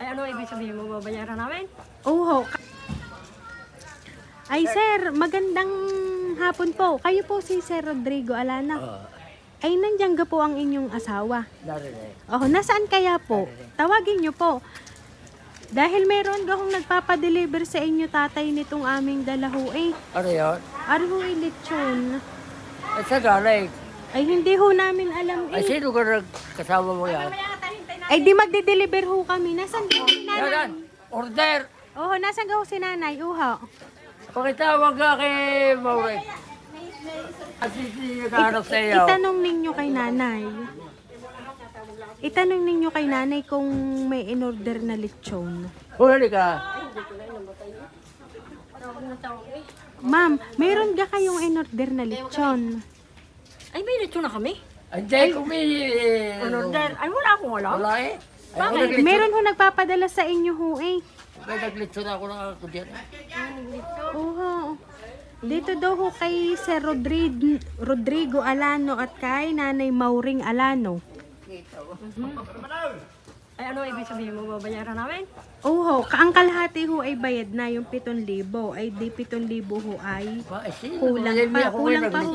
Ay, ano ibig sabihin mo? Babayaran namin? Oo. Ay, sir, magandang hapon po. Kayo po si Sir Rodrigo Alana. Ay, nandiyan ga po ang inyong asawa. Oh, nasaan kaya po? Tawagin niyo po. Dahil meron gahong nagpapadeliver sa inyo tatay nitong aming dalaho eh. Ano yun? Arhoy lechon. Ay, sa galing. Ay, hindi ho namin alam Ay, eh. sino ka kasama mo yan? Ay, di magde-deliver ho kami. Nasaan ga ho si nanay? Yan, order! Oo, nasaan ga ho si nanay? Uho. Pakitawag ka kay Maurek. Kasi naghahanap sa iyo. Itanong ninyo kay nanay. Itanong ninyo kay nanay kung may in-order na lechon. Huli ka. Ma'am, meron ga kayong in-order na lechon? Ay, may lechon na kami? Hindi, kung may... Order. Ay, wala akong alam. Wala eh. Bakit? Meron ho nagpapadala sa inyo ho eh. May naglitso na ako ng ako dyan. Oo. Dito daw ho kay Sir Rodrigo Alano at kay Nanay Mauring Alano. Ay, ano ibig sabihin mo? Babayaran namin? Oo, ang kalahati ho ay bayad na yung 7,000. Ay di 7,000 ho ay kulang pa. Kulang pa ho.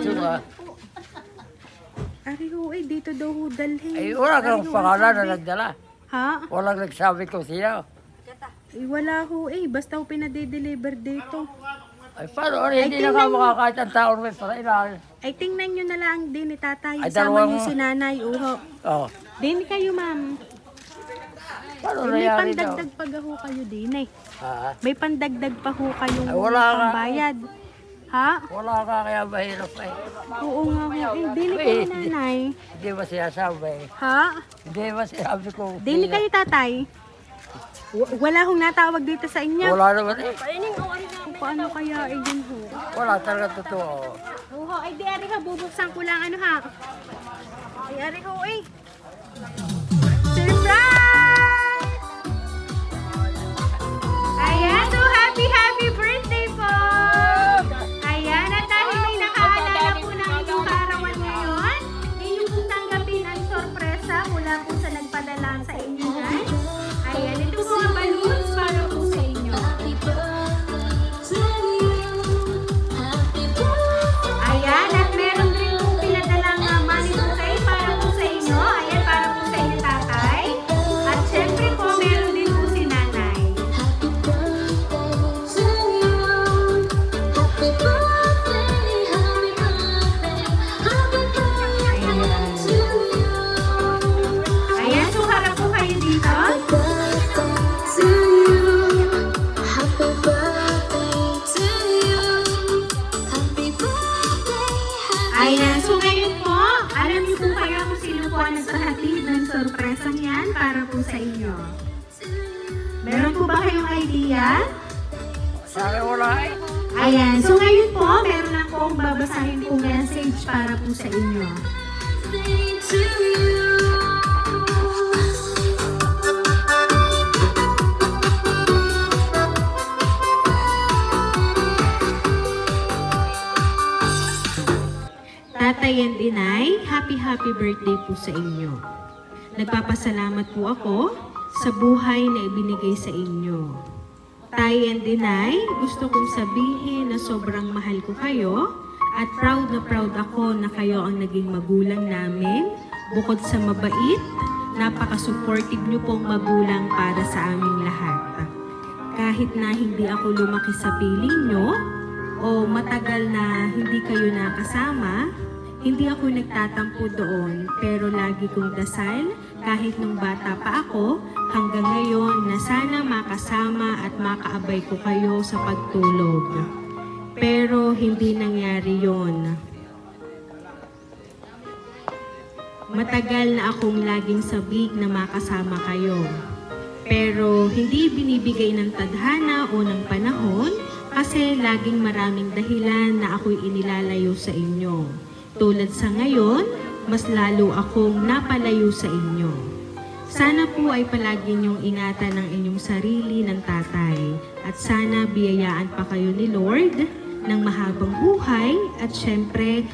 Ari ho ay dito daw ho dalhin. Ay, wala kang pangalan na nagdala. Ha? Walang nagsabi ko siya. Ay, wala ho eh. Basta ho pinade-deliver dito. Ay, paano? Hindi na ka makakahit ang taon may parailan. Ay, tingnan nyo na lang din ni tatay. Ay, Sama dalawang- nyo si nanay. Uho. Oo. Din kayo, ma'am. Paano May nangyari daw? pandagdag pa ho kayo din eh. Ha? May pandagdag pa ho kayong Ay, wala ka. pambayad. Ha? Wala ka kaya mahirap eh. Oo nga ho. Eh, dili kayo nanay. Hindi ba sinasabi? Ha? Hindi ba sinabi ko? Dili kayo tatay. Wala hong natawag dito sa inyo. Wala naman eh. Paano kaya eh yun ho? Wala talaga totoo. Oo, ay di ari ha. Bubuksan ko lang ano ha. Ay ari ho eh. Surprise! Ayan, so happy birthday po! Ayan, at dahil may nakaalala po ng inyong kaarawan ngayon, inyong pong tanggapin ang sorpresa mula po sa nagpadala sa inyo guys. Ayan, ito mga balloons para po sa inyo. Ayan, at meron rin pong pinadalang money bouquet para po sa inyo. Ayan, para po sa inyo tatay. At syempre po, meron din po si nanay. Ayan, so harap po kayo dito. Ayan, so ngayon po, alam niyo po kayo kung sino po ang nagpahatid ng sorpresang yan para po sa inyo. Meron po ba kayong idea? Sana wala eh. Ayan, so ngayon po, meron na po akong babasahin pong message para po sa inyo. Tatay and Inay, happy birthday po sa inyo. Nagpapasalamat po ako sa buhay na ibinigay sa inyo. Tay and Inay, gusto kong sabihin na sobrang mahal ko kayo at proud na proud ako na kayo ang naging magulang namin. Bukod sa mabait, napaka-supportive niyo pong magulang para sa aming lahat. Kahit na hindi ako lumaki sa piling niyo o matagal na hindi kayo nakasama, hindi ako nagtatampo doon, pero lagi kong dasal kahit nung bata pa ako hanggang ngayon na sana makasama at makaabay ko kayo sa pagtulog. Pero hindi nangyari yon. Matagal na akong laging sabik na makasama kayo. Pero hindi binibigay ng tadhana o ng panahon kasi laging maraming dahilan na ako'y inilalayo sa inyo. Tulad sa ngayon, mas lalo akong napalayo sa inyo. Sana po ay palagi niyong ingatan ang inyong sarili ng tatay at sana biyayaan pa kayo ni Lord ng mahabang buhay at syempre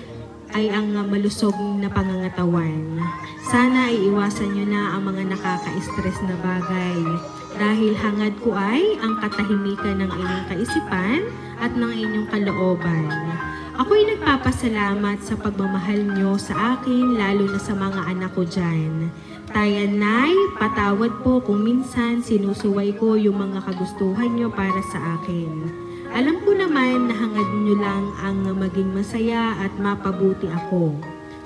ay ang malusog na pangangatawan. Sana ay iwasan nyo na ang mga nakaka-stress na bagay dahil hangad ko ay ang katahimikan ng inyong kaisipan at ng inyong kalooban. Ako'y nagpapasalamat sa pagmamahal nyo sa akin, lalo na sa mga anak ko dyan. Tayan, Nay, patawad po kung minsan sinusuway ko yung mga kagustuhan nyo para sa akin. Alam ko naman na hangad nyo lang ang maging masaya at mapabuti ako.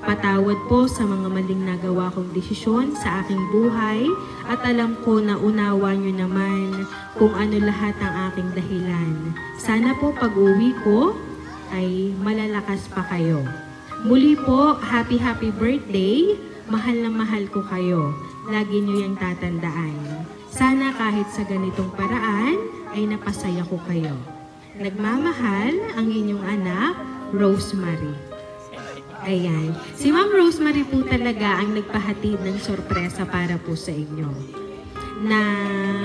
Patawad po sa mga maling nagawa kong desisyon sa aking buhay at alam ko na unawa nyo naman kung ano lahat ang aking dahilan. Sana po pag-uwi ko ay malalakas pa kayo. Muli po, happy birthday! Mahal na mahal ko kayo. Lagi nyo yung tatandaan. Sana kahit sa ganitong paraan ay napasaya ko kayo. Nagmamahal ang inyong anak, Rosemary. Ayan. Si Ma'am Rosemary po talaga ang nagpahatid ng sorpresa para po sa inyo. Na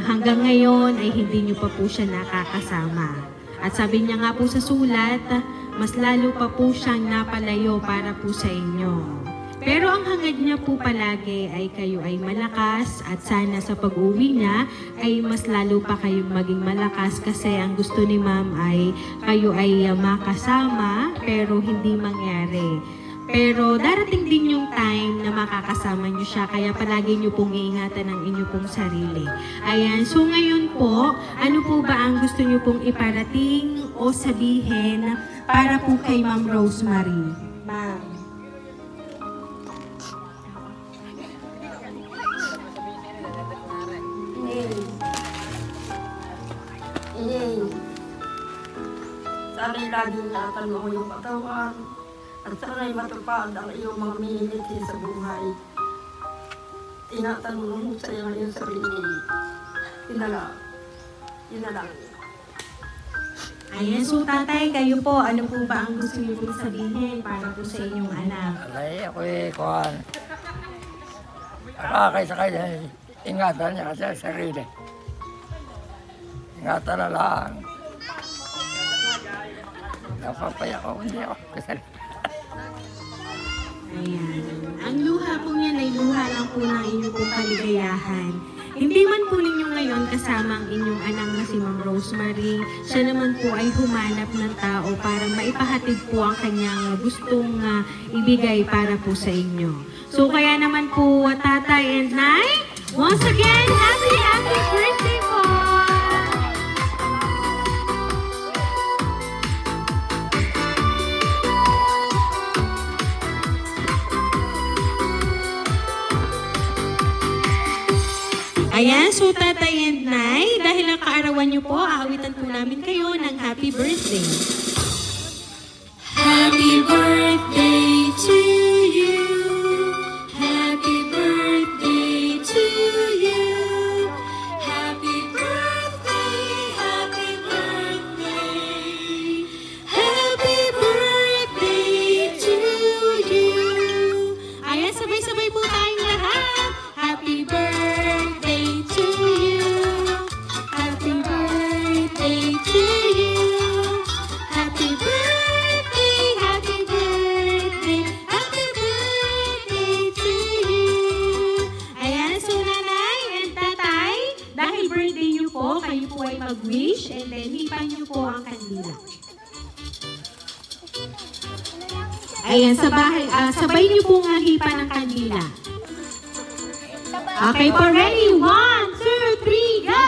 hanggang ngayon ay hindi nyo pa po siya nakakasama. At sabi niya nga po sa sulat, mas lalo pa po siyang napalayo para po sa inyo. Pero ang hangad niya po palagi ay kayo ay malakas at sana sa pag-uwi niya ay mas lalo pa kayong maging malakas kasi ang gusto ni Ma'am ay kayo ay makasama pero hindi mangyari. Pero darating din yung time na makakasama niyo siya kaya palagi niyo pong iingatan ang inyo pong sarili. Ayan, so ngayon po, ano po ba ang gusto niyo pong iparating o sabihin para po kay Ma'am Rosemary? Ma'am. Sana'y laging ingatan mo yung katawan at sana'y matupad ang iyong mga miniliti sa buhay. Tinatanong mo sa iyong sarili. Yun na lang. Ayan, so tatay, kayo po, ano po ba ang gusto niyo pong sabihin para po sa inyong anak? Alay, ako kuhan. Nakakaisakay niya, ingatan niya kasi sa sarili. Ingatan na lang. Napapaya ko, hindi ako kasali. Ayan. Ang luha po niyan ay luha lang po ng inyong pong kaligayahan. Hindi man po ninyo ngayon kasama ang inyong anak na si Ma'am Rosemary, siya naman po ay humanap ng tao para maipahatid po ang kanyang gustong ibigay para po sa inyo. So kaya naman po, Tatay and Nay, once again, happy birthday po! Ayan, so Tatay and Nay, dahil ang kaarawan niyo po, aawitan po namin kayo ng happy birthday. Happy birthday to you. Happy birthday to you. Happy birthday, happy birthday. Happy birthday to you. Ayan, sabay-sabay po tayong lahat. Happy birthday to you. Happy birthday to you. Happy birthday, happy birthday, happy birthday to you. Ayan, so Nanay and Tatay, dahil birthday niyo po, kayo po ay mag-wish and then hipan niyo po ang kandila. Ayan, sabay niyo po nga hipan ang kandila. Okay po, ready? 1, 2, 3, go!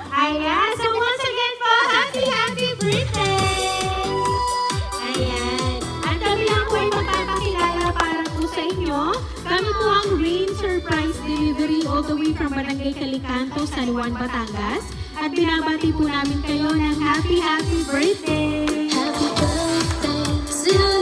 Ayan, so once again po, happy birthday! Ayan, at kami lang po ay magpapakilala para po sa inyo. Kami po ang Rain Surprise Delivery all the way from Barangay Calicanto, San Juan, Batangas. At binabati po namin kayo ng happy birthday! Happy birthday to